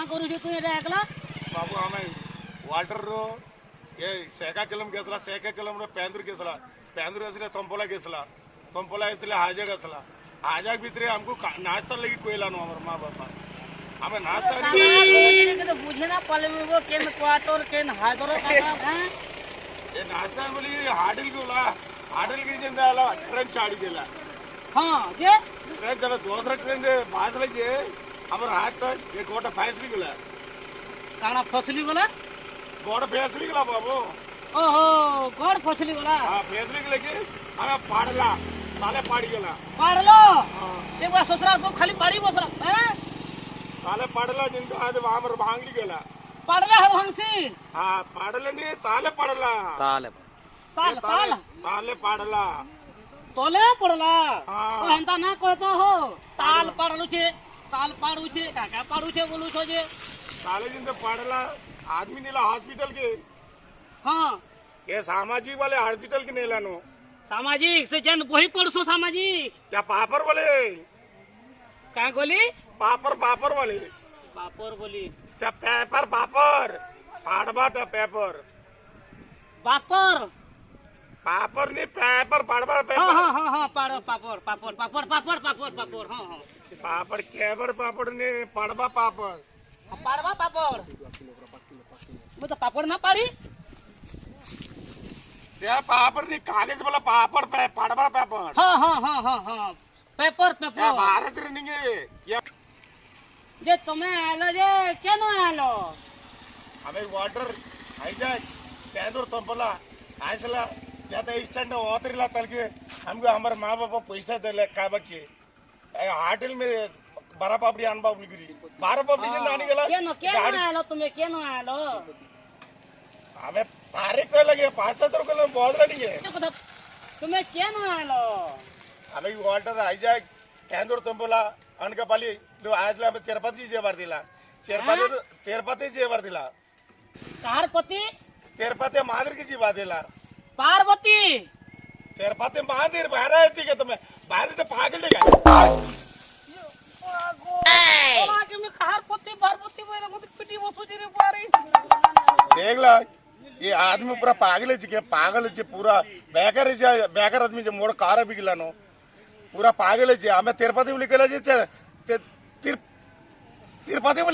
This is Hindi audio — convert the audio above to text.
करू तू एटा एकला बाबू आम्ही वाटर ये सेका किलम घेतला सेका किलम पेंदूर घेतला पेंदूर असले तंपोला घेतला तंपोला असले हाजाक असला हाजाक भितरे हमको नाश्ता लगी कोयला नो हमार माँ बाप हमें नाश्ता के तो बुझे ना पले में वो केन क्वार्टर केन हादरो काका हैं ये नाश्ता बोली हाडल की जिंदा ट्रेन चाड़ी देला हां जे ट्रेन चला दूसरा ट्रेन बास लगे हमार हाथ तक ये गोटा फैसली गला काना फसली वाला गोटा फैसली गला बाबू ओहो गोड़ फसली वाला हां फैसली गले की हमें पाड़ला ताले पाड़ी गेला पाड़लो एक बार ससुराल को खाली पाड़ी बसरा हैं ताले पाड़ला जिनको आज हमार भांगली गेला पाड़ला है हंसी हाँ पाड़ले नहीं ताले पाड़ला ताल ताले पाड़ला तोले पड़ला हाँ। तो हंता ना कहतो हो ताल पाड़लू छे ताल पाड़ू छे काका पाड़ू छे बोलू छो जे ताले जिनको पाड़ला आदमी नीला हॉस्पिटल के हां ये सामाजिक वाले हॉस्पिटल के नीला नो सामाजिक से जन वही पड़सो सामाजिक क्या पापर वाले का गोली पापर वाले पापर बोली क्या पेपर पापर पाड़बा टा पेपर पापर पापर नहीं पेपर पाड़बा हाँ पेपर हाँ हाँ हाँ पापर पापर पापर पापर पापर पापर पापर हाँ हाँ पापड़ केबर पापड़ ने पाड़बा पापड़ पाड़वा पापड़ मैं तो पापड़ ना पाड़ी क्या पापड़ नहीं कागज वाला पापड़ पाड़बा पेपर हाँ हाँ हाँ हाँ हाँ पेपर क्या पेपर भारत रे नहीं है क्या जे तुम्हें आलो जे क्या ना आलो हमें वाटर हाईजैक पेंदूर तंपला आयसला जाता स्टैंड ओतरीला तलके हमको हमारे माँ बाप पैसा दे काबकी होटल में बारह पापड़ी अनबा बिगड़ी बारह पापड़ी के नानी गला क्या ना आलो तुम्हें क्या ना आलो हमें तारीख पे लगे 500 रुपये बहुत रही है तुम्हें क्या ना आलो हमें वाटर हाईजैक पेंदूर तंपला अनकपाली आयसला हमें तिरुपति जेवर दिला तिरुपति जेवर दिला कारपति तिरुपति मादर की जीवा दिला पार्वती तिरुपति महादेव बाहर आती है तुम्हें बाहर तो पागल देगा में कारपति पार्वती बोले मुझे पिटी वो सोचे रे बारी देख ला ये आदमी पूरा पागल है पागल है पूरा बेकार आदमी जो मोड़ कार भी गिलानो पूरा पागल है हमें तिरुपति बोली तिरुपति बोली